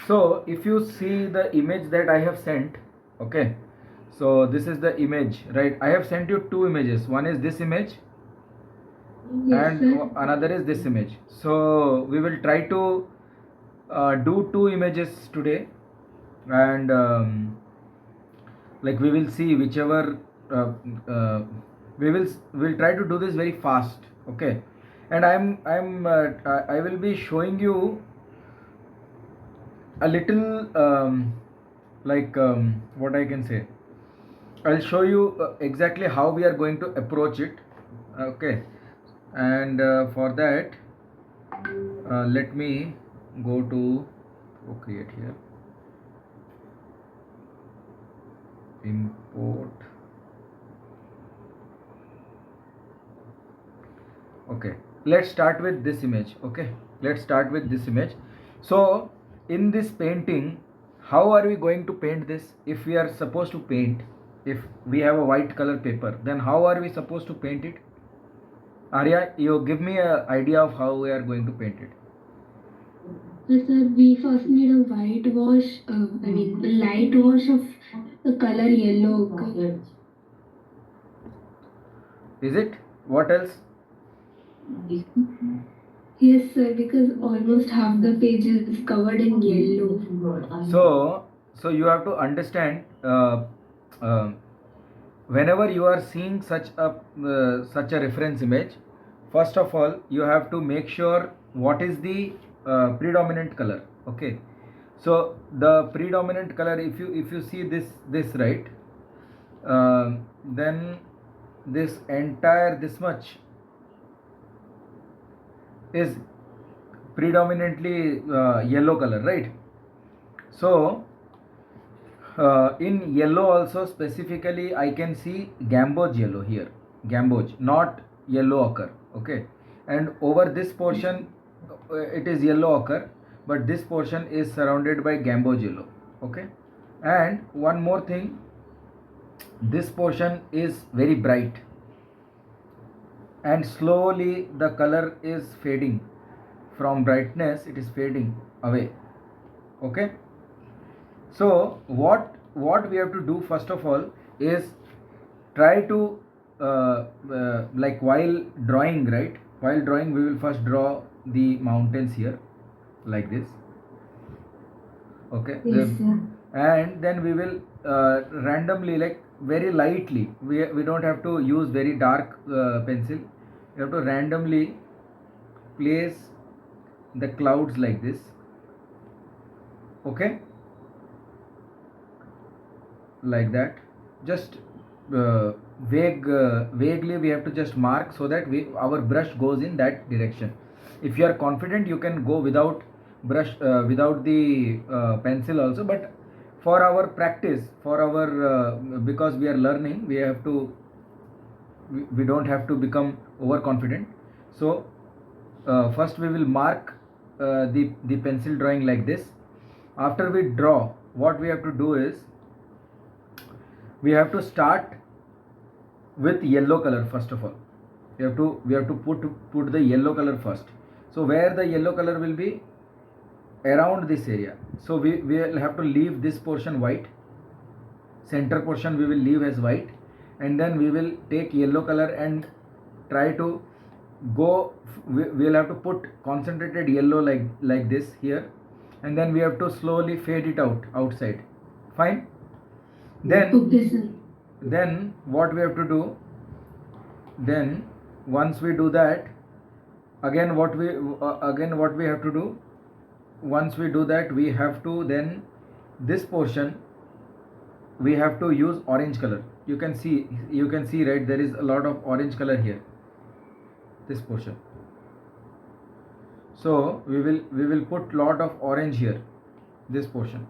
So if you see the image that I have sent, okay, so this is the image, right? I have sent you two images. One is this image, Yes, and sir. another is this image. So we will try to do two images today, and like we will see whichever uh, uh, we'll try to do this very fast, okay. And I will be showing you a little what I can say. I'll show you exactly how we are going to approach it, okay. And for that, let me go to Procreate here, import. Okay, let's start with this image. Okay, let's start with this image. So in this painting, how are we going to paint this? If we are supposed to paint, if we have a white color paper, then how are we supposed to paint it? Arya, you give me an idea of how we are going to paint it. Yes, sir. We first need a white wash, a light wash of the color yellow. Okay. Is it? What else? Yes, sir, because almost half the page is covered in yellow. So you have to understand. Uh, Whenever you are seeing such a reference image, first of all you have to make sure what is the predominant color, okay. So the predominant color, if you see this right, then this entire this much is predominantly yellow color, right? So in yellow also specifically I can see Gamboge yellow here, Gamboge, not yellow ochre, okay. And over this portion it is yellow ochre, but this portion is surrounded by Gamboge yellow, okay. And one more thing, this portion is very bright, and slowly the color is fading from brightness, it is fading away, okay. So what we have to do first of all is try to like while drawing, right, while drawing we will first draw the mountains here like this, okay. Yes, sir. And then we will randomly, like very lightly, we don't have to use very dark pencil, you have to randomly place the clouds like this, okay, like that. Just vaguely we have to just mark so that our brush goes in that direction. If you are confident you can go without brush, without the pencil also, but for our practice, for our because we are learning, we have to, we don't have to become overconfident. So first we will mark the pencil drawing like this. After we draw, what we have to do is we have to start with yellow color. First of all we have to put the yellow color first. So where the yellow color will be around this area, so we will have to leave this portion white, center portion we will leave as white, and then we will take yellow color and try to go, we will have to put concentrated yellow like this here, and then we have to slowly fade it out outside. Fine. Then Okay, sir. then what we have to do, then once we do that, again what we have to do, once we do that we have to, then this portion we have to use orange color. You can see right, there is a lot of orange color here, this portion. So we will put lot of orange here, this portion.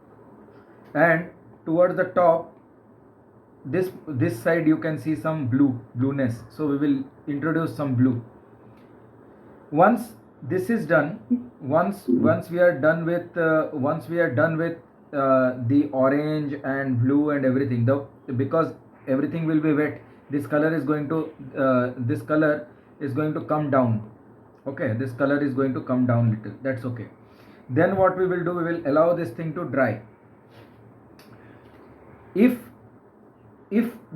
And towards the top, this side you can see some blueness, so we will introduce some blue. Once this is done, once we are done with the orange and blue and everything, though, because everything will be wet, this color is going to come down, okay. This color is going to come down little, that's okay. Then what we will do, we will allow this thing to dry. If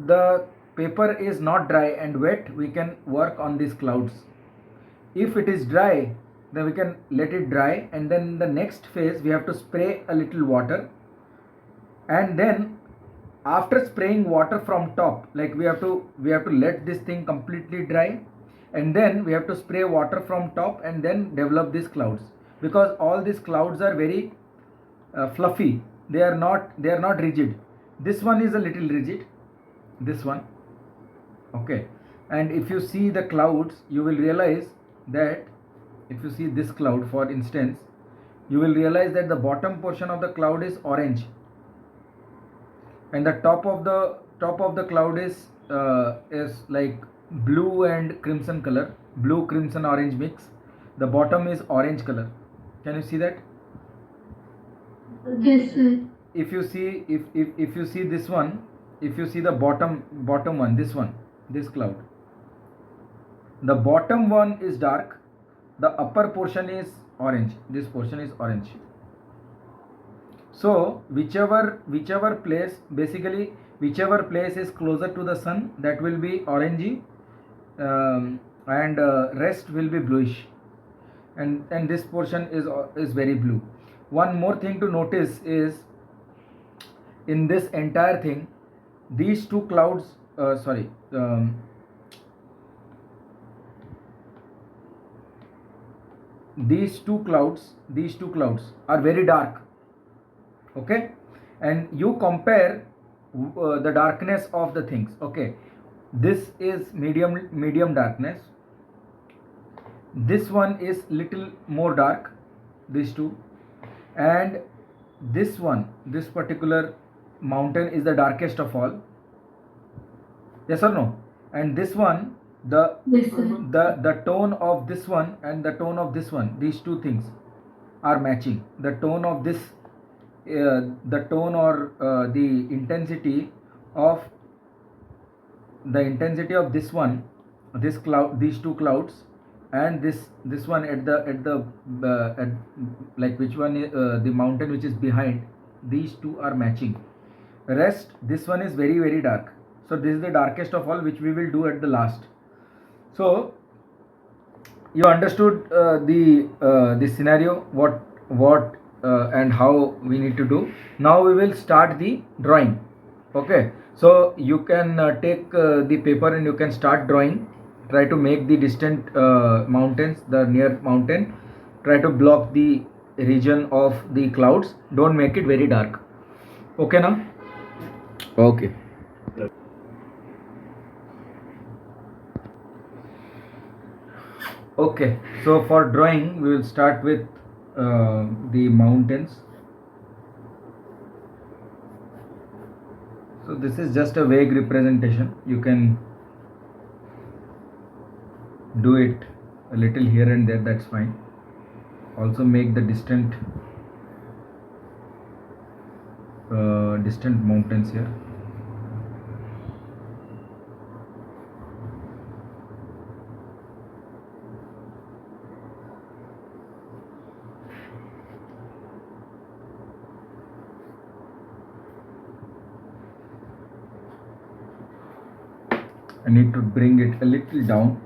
the paper is not dry and wet, we can work on these clouds. If it is dry, then we can let it dry, and then the next phase we have to spray a little water, and then after spraying water from top, like we have to let this thing completely dry, and then we have to spray water from top and then develop these clouds, because all these clouds are very fluffy. They are not rigid. This one is a little rigid, this one. Okay, and if you see the clouds, you will realize that if you see this cloud, for instance, you will realize that the bottom portion of the cloud is orange, and the top of the cloud is like blue and crimson color, blue crimson orange mix. The bottom is orange color. Can you see that? Yes, sir. If you see, if you see this one, if you see the bottom one, this cloud, the bottom one is dark, the upper portion is orange, this portion is orange. So whichever place, basically whichever place is closer to the sun, that will be orangey, and rest will be bluish, and this portion is very blue. One more thing to notice is, in this entire thing, these two clouds, these two clouds are very dark. Okay, and you compare the darkness of the things. Okay, this is medium darkness, this one is little more dark, these two, and this one, this particular mountain is the darkest of all. Yes or no? And this one, Yes, sir. the tone of this one and the tone of this one, these two things are matching. The tone of this, the tone or the intensity of this one, this cloud, these two clouds, and this one at like which one, the mountain which is behind, these two are matching. Rest, this one is very dark. So this is the darkest of all, which we will do at the last. So you understood the scenario, what and how we need to do. Now we will start the drawing. Okay, so you can take the paper and you can start drawing. Try to make the distant mountains, the near mountain. Try to block the region of the clouds. Don't make it very dark. Okay now? Okay. Okay, so for drawing we will start with the mountains. So this is just a vague representation. You can do it a little here and there, that's fine. Also make the distant mountains here. I need to bring it a little down.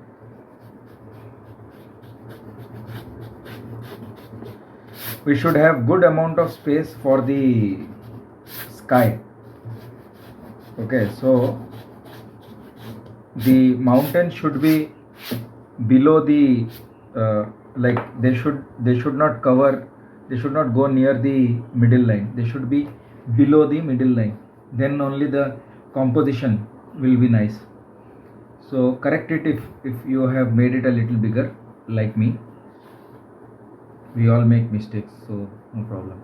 We should have good amount of space for the sky. Okay, so the mountain should be below the like they should not cover, they should not go near the middle line, they should be below the middle line, then only the composition will be nice. So correct it if you have made it a little bigger, like me. We all make mistakes, so no problem.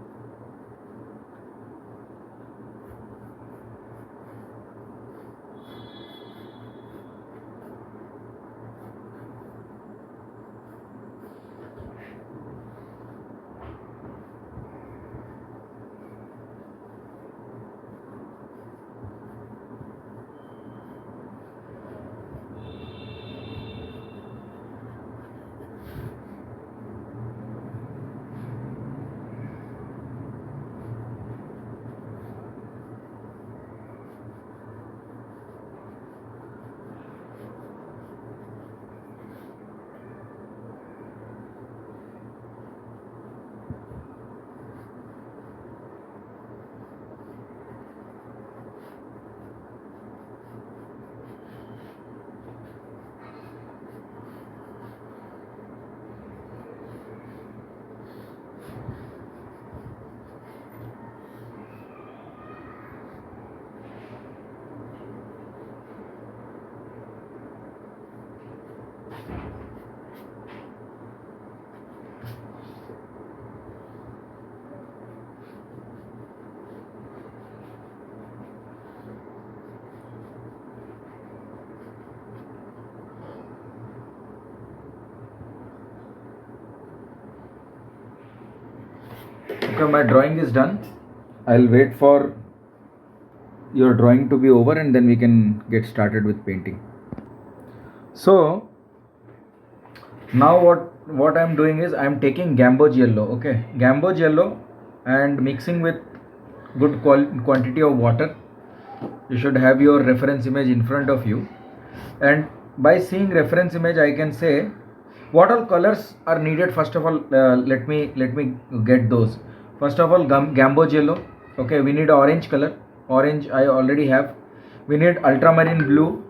Okay, my drawing is done. I'll wait for your drawing to be over and then we can get started with painting. So now what I'm doing is I'm taking gamboge yellow. Okay, gamboge yellow, and mixing with good quantity of water. You should have your reference image in front of you, and by seeing reference image I can say what all colors are needed. First of all, let me get those. First of all, gamboge yellow. Okay, we need orange color. Orange I already have. We need ultramarine blue,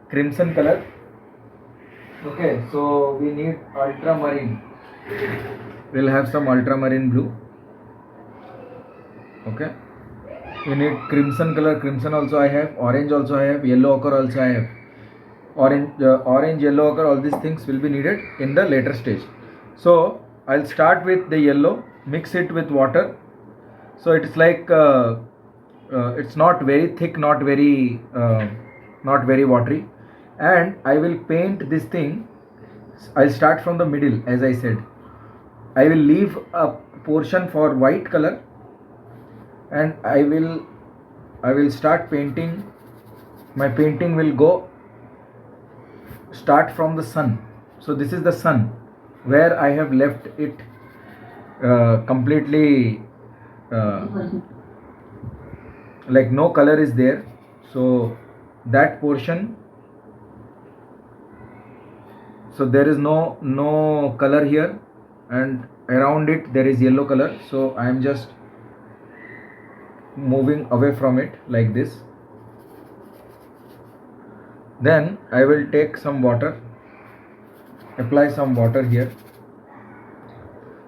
crimson color. Okay, so we need ultramarine. We'll have some ultramarine blue. Okay, we need crimson color. Crimson also I have. Orange also I have. Yellow ochre also I have. Orange, yellow ochre, all these things will be needed in the later stage. So I'll start with the yellow, mix it with water. So it's like it's not very thick, not very watery, and I will paint this thing. I'll start from the middle. As I said, I will leave a portion for white color, and I will start painting. My painting will go start from the sun. So this is the sun where I have left it completely like no color is there. So that portion, so there is no color here, and around it there is yellow color. So I am just moving away from it like this. Then I will take some water, apply some water here.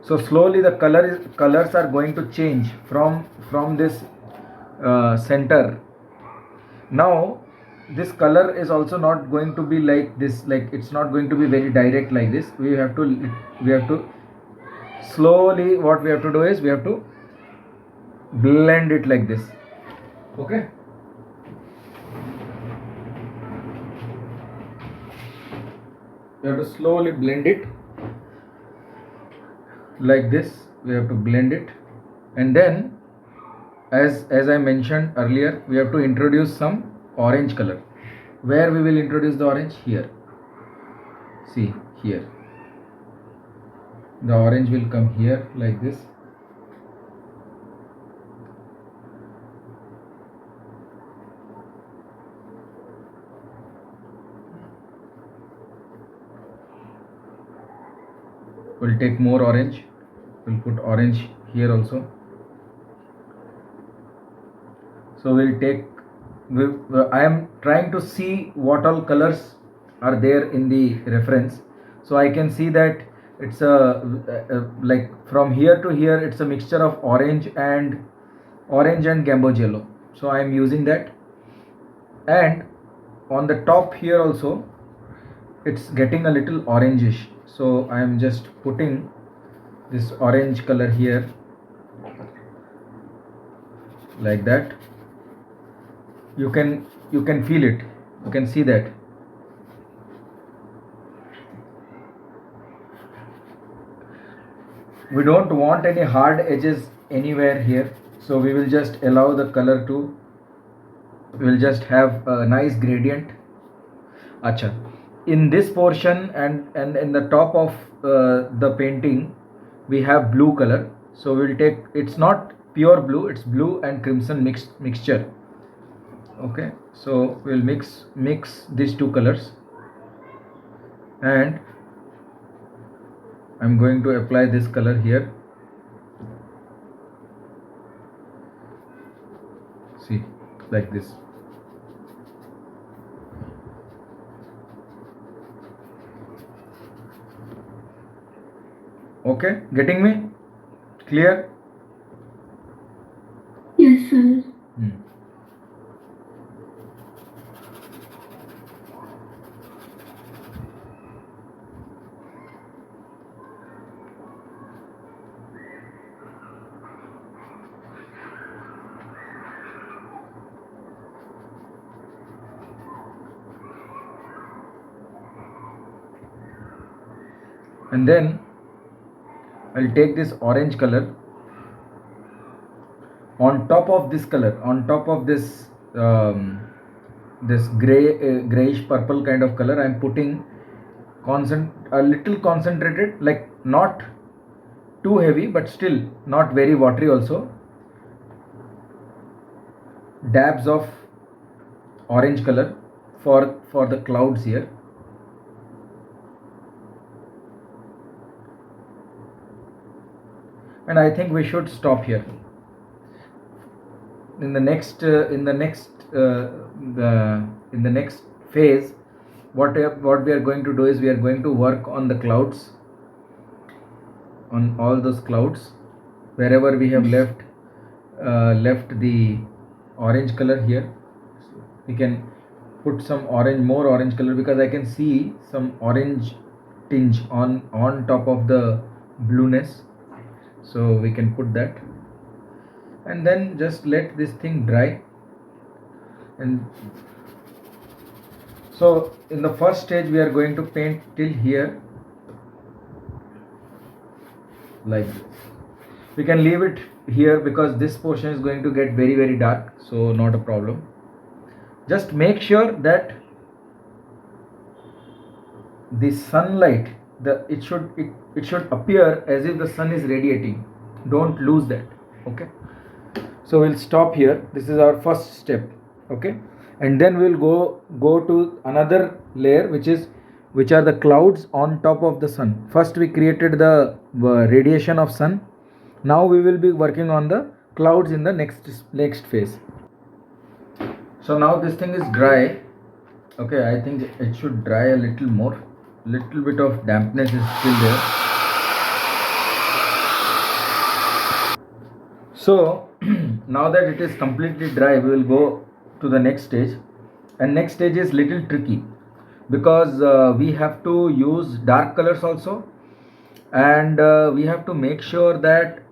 So slowly the colors are going to change from this center. Now this color is also not going to be like this, like it's not going to be very direct like this. We have to slowly, what we have to do is we have to blend it like this. Okay, we have to slowly blend it like this. We have to blend it, and then as I mentioned earlier, we have to introduce some orange color. Where we will introduce the orange? Here. See here, the orange will come here like this. We'll take more orange. We'll put orange here also. So we'll take, I am trying to see what all colors are there in the reference. So I can see that it's like from here to here it's a mixture of orange and gamboge yellow. So I am using that, and on the top here also it's getting a little orangish. So I am just putting this orange color here like that. You can feel it, you can see that. We don't want any hard edges anywhere here, so we will just allow the color to, we will just have a nice gradient. Acha, in this portion and in the top of the painting we have blue color. So we'll take, it's not pure blue, it's blue and crimson mixture. Okay, so we'll mix these two colors, and I'm going to apply this color here. See, like this. Okay, getting me? Clear? Yes, sir. And then I'll take this orange color on top of this color, on top of this this grayish purple kind of color, I'm putting a little concentrated, like not too heavy but still not very watery also, dabs of orange color for the clouds here. And I think we should stop here. In the next phase, what we are going to do is we are going to work on the clouds, on all those clouds wherever we have left the orange color here. We can put some more orange color, because I can see some orange tinge on top of the blueness, so we can put that, and then just let this thing dry. And so in the first stage we are going to paint till here, like this. We can leave it here because this portion is going to get very, very dark, so not a problem. Just make sure that the sunlight, it should appear as if the sun is radiating. Don't lose that. Okay, so we'll stop here. This is our first step. Okay, and then we'll go to another layer, which are the clouds on top of the sun. First we created the radiation of sun. Now we will be working on the clouds in the next phase. So now this thing is dry. Okay, I think it should dry a little more. Little bit of dampness is still there. So now that it is completely dry, we will go to the next stage. And next stage is little tricky, because we have to use dark colors also, and we have to make sure that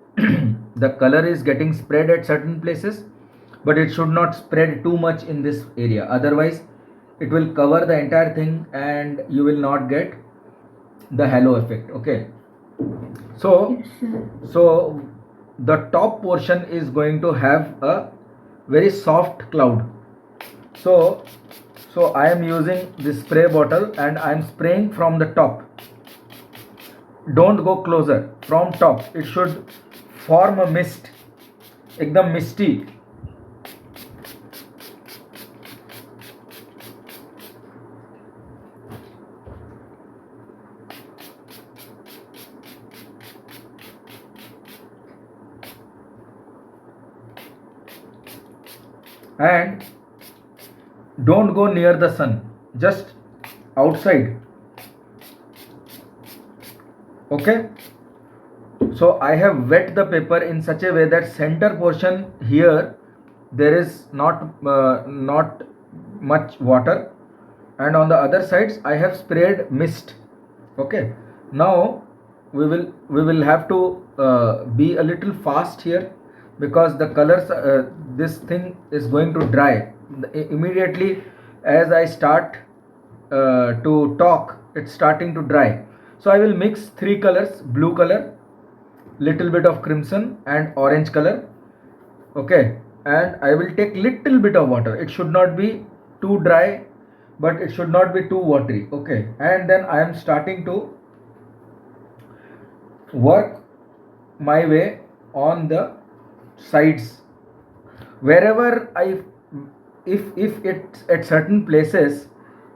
the color is getting spread at certain places, but it should not spread too much in this area, otherwise it will cover the entire thing and you will not get the halo effect. Okay, so the top portion is going to have a very soft cloud. So I am using this spray bottle and I am spraying from the top. Don't go closer, from top. It should form a mist, ekdam misty. And don't go near the sun, just outside. Okay, so I have wet the paper in such a way that center portion here there is not much water, and on the other sides I have sprayed mist. Okay, now we will have to be a little fast here, because the colors, this thing is going to dry immediately. As I start to talk, it's starting to dry. So I will mix three colors: blue color, little bit of crimson, and orange color. Okay, and I will take little bit of water. It should not be too dry, but it should not be too watery. Okay, and then I am starting to work my way on the sides. Wherever if it at certain places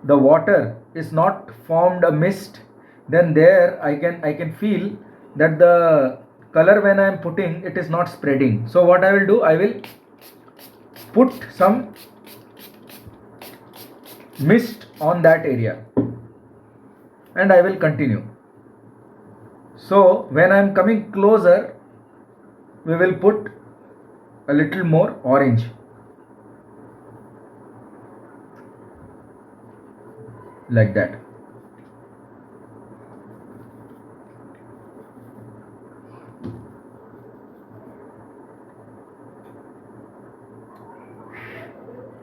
the water is not formed a mist, then there I can feel that the color, when I am putting, it is not spreading. So what I will do, I will put some mist on that area and I will continue. So when I am coming closer, we will put a little more orange, like that.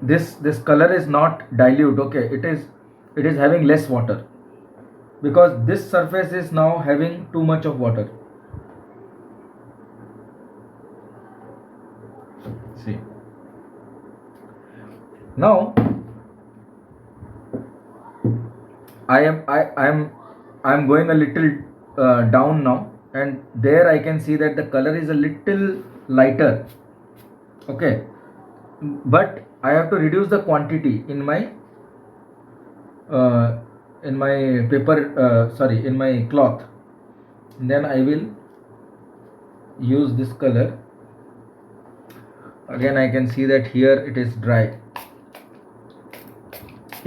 This color is not dilute. Okay, it is having less water, because this surface is now having too much of water. Now I'm going a little down now, and there I can see that the color is a little lighter. Okay, but I have to reduce the quantity in my paper, in my cloth. Then I will use this color. Again I can see that here it is dry.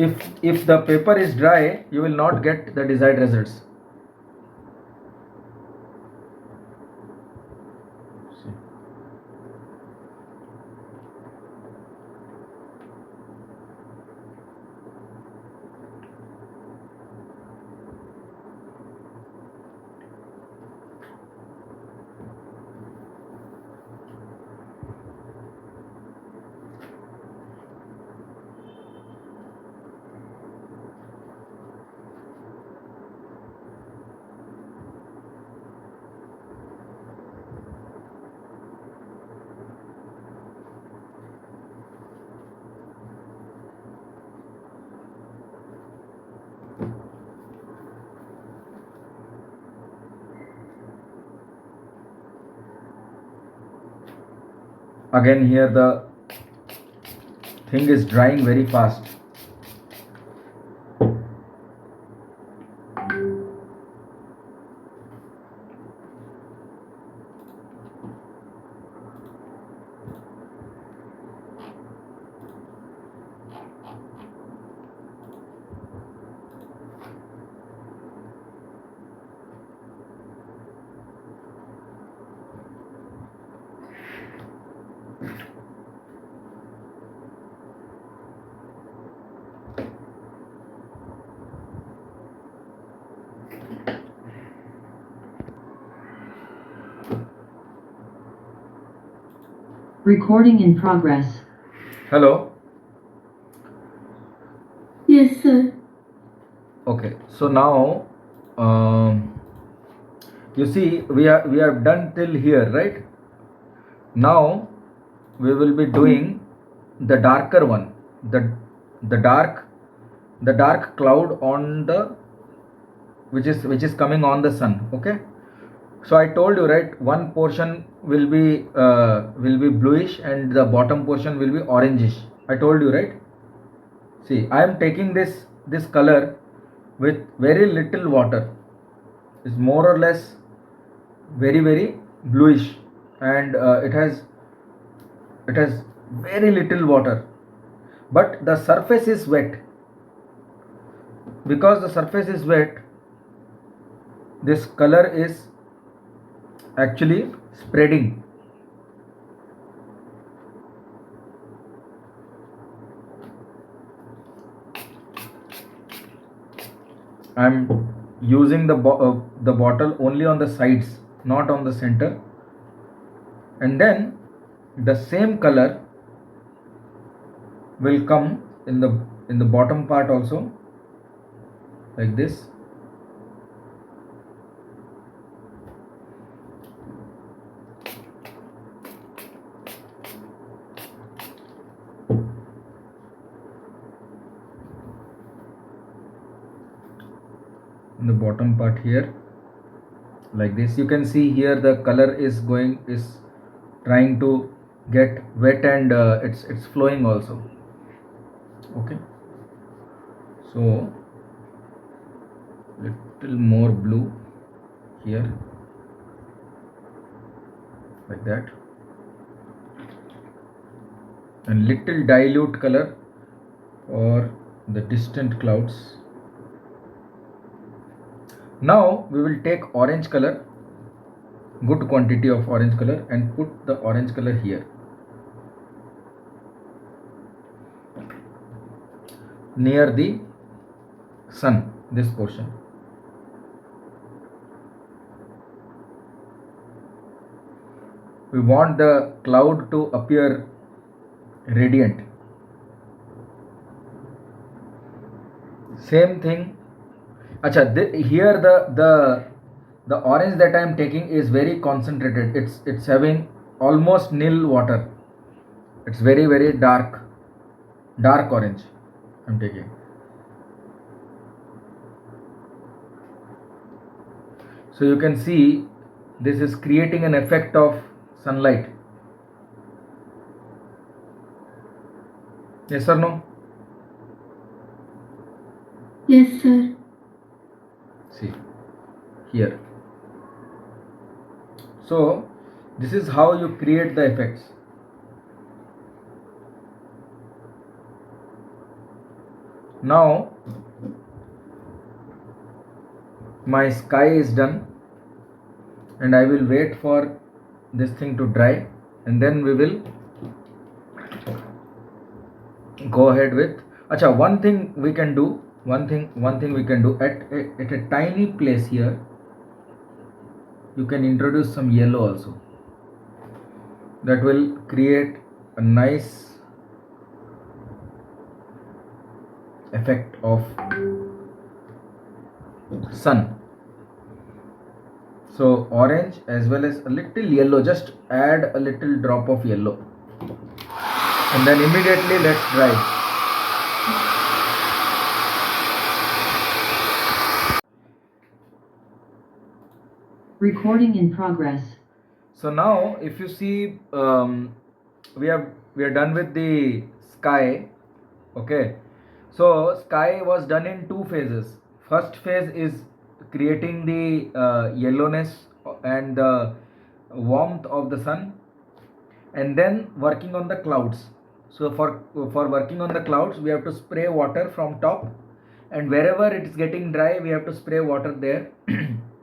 If the paper is dry, you will not get the desired results. See. Again here the thing is drying very fast. Recording in progress. Hello. Yes, sir. Okay, so now you see we have done till here, right? Now we will be doing the darker one, the dark cloud on the which is coming on the sun. Okay, so I told you, right, one portion will be bluish and the bottom portion will be orangish. I told you, right? See, I am taking this color with very little water. It's more or less very bluish, and it has very little water, but the surface is wet. Because the surface is wet, this color is actually spreading. I'm using the bottle only on the sides, not on the center, and then the same color will come in the bottom part also, like this. In the bottom part here, like this. You can see here the color is trying to get wet, and it's flowing also. Okay, so little more blue here, like that, and little dilute color for the distant clouds. Now we will take orange color, good quantity of orange color, and put the orange color here, near the sun, this portion. We want the cloud to appear radiant. Same thing. Acha, here the orange that I am taking is very concentrated. It's having almost nil water. It's very dark. dark orange I'm taking. So you can see this is creating an effect of sunlight. Yes or no? Yes, sir. See here. So this is how you create the effects. Now my sky is done and I will wait for this thing to dry and then we will go ahead with one thing we can do at a tiny place here you can introduce some yellow also. That will create a nice effect of sun. So orange as well as a little yellow, just add a little drop of yellow and then immediately let's dry. Recording in progress. So now if you see we are done with the sky. Okay, so sky was done in two phases. First phase is creating the yellowness and the warmth of the sun and then working on the clouds. So for working on the clouds we have to spray water from top and wherever it is getting dry we have to spray water there.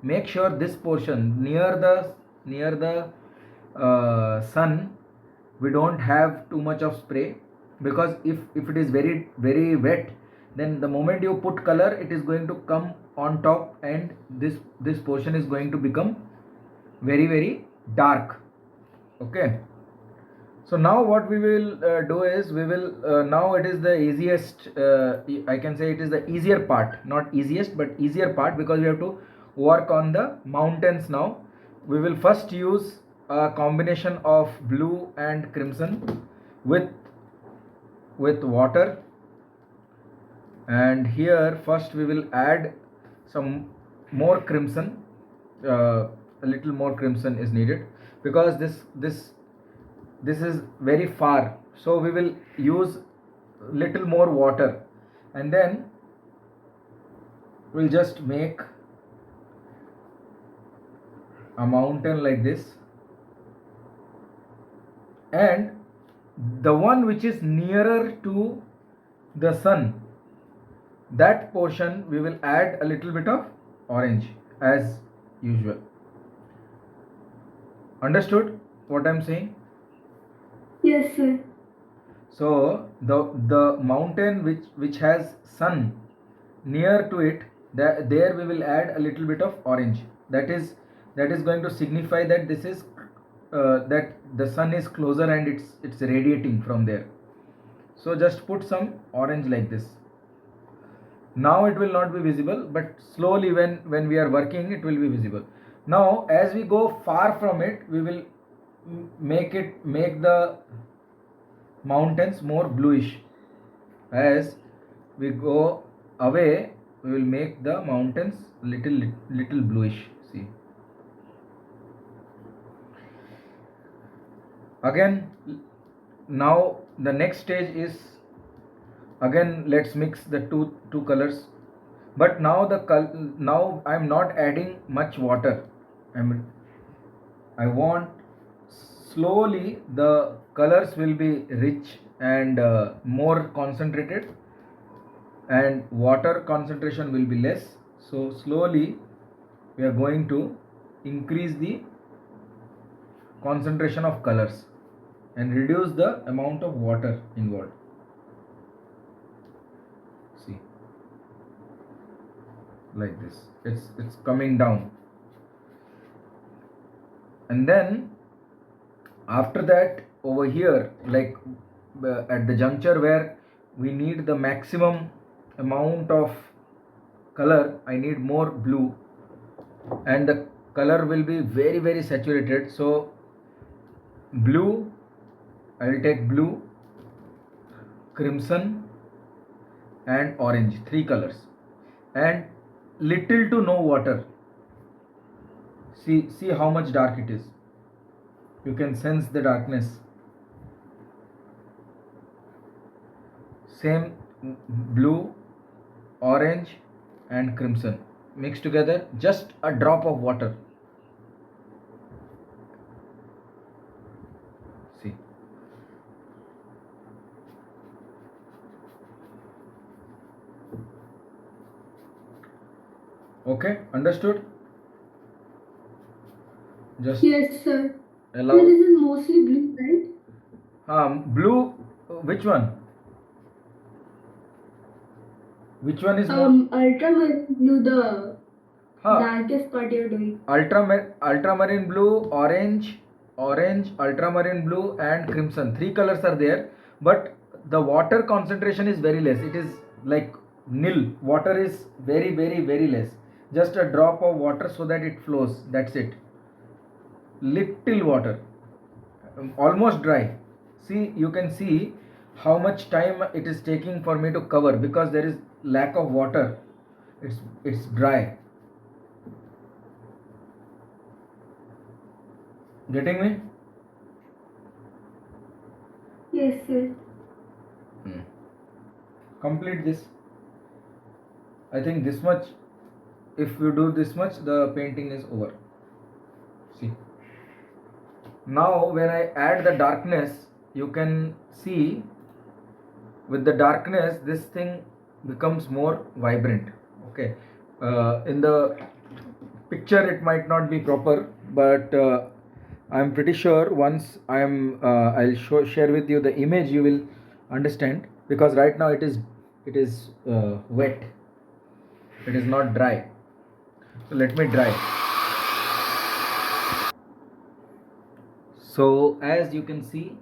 Make sure this portion near the sun we don't have too much of spray, because if it is very very wet then the moment you put color it is going to come on top and this portion is going to become very very dark. Okay, so now what we will do is we will now it is the easiest I can say it is the easier part, not easiest but easier part, because we have to work on the mountains. Now we will first use a combination of blue and crimson with water, and here first we will add some more crimson. A little more crimson is needed because this is very far, so we will use little more water and then we'll just make a mountain like this, and the one which is nearer to the sun, that portion we will add a little bit of orange as usual. Understood what I'm saying? Yes, sir. So the mountain which has sun near to it, there we will add a little bit of orange. That is going to signify that this is that the sun is closer and it's radiating from there. So just put some orange like this. Now it will not be visible, but slowly when we are working it will be visible. Now as we go far from it we will make the mountains more bluish. As we go away we will make the mountains little bluish. See, again now the next stage is, again let's mix the two colors, but now now I'm not adding much water. I want slowly the colors will be rich and more concentrated and water concentration will be less. So slowly we are going to increase the concentration of colors and reduce the amount of water involved. See, like this, it's coming down, and then after that over here, like at the juncture where we need the maximum amount of color, I need more blue and the color will be very very saturated. So blue, I will take blue crimson and orange, 3 colors, and little to no water. See how much dark it is. You can sense the darkness. Same blue, orange and crimson mixed together, just a drop of water. See, okay, understood? Just Yes, sir. allow. So this is mostly blue, right? Blue, which one? Which one is more? Ultramarine blue, the Huh. darkest part you're doing. Ultramarine blue, orange, ultramarine blue and crimson. 3 colors are there, but the water concentration is very less. It is like nil. Water is very less. Just a drop of water so that it flows. That's it. Little water. Almost dry. See, you can see how much time it is taking for me to cover because there is lack of water. It's dry. Getting me? Yes, sir. Complete this. I think this much, if you do this much, the painting is over. See, now when I add the darkness, you can see with the darkness this thing becomes more vibrant. Okay, in the picture it might not be proper, but I'm pretty sure once I'll share with you the image, you will understand, because right now it is wet. It is not dry. So let me dry. So as you can see,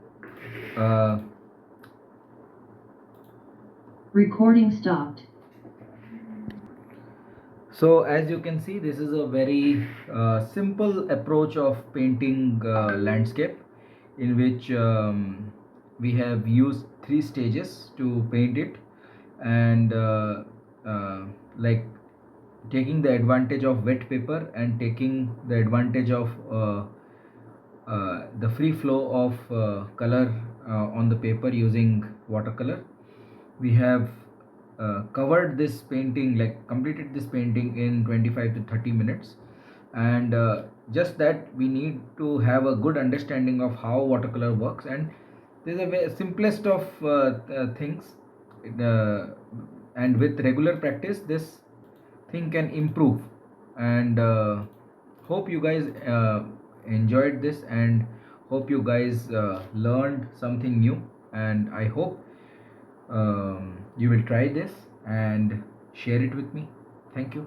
Recording stopped. so as you can see, this is a very simple approach of painting landscape, in which we have used 3 stages to paint it, and like taking the advantage of wet paper and taking the advantage of the free flow of color on the paper using watercolor. We have covered this painting, like completed this painting in 25 to 30 minutes, and just that we need to have a good understanding of how watercolor works, and this is a very simplest of things, uh, and with regular practice this thing can improve, and hope you guys enjoyed this, and hope you guys learned something new, and I hope you will try this and share it with me. Thank you.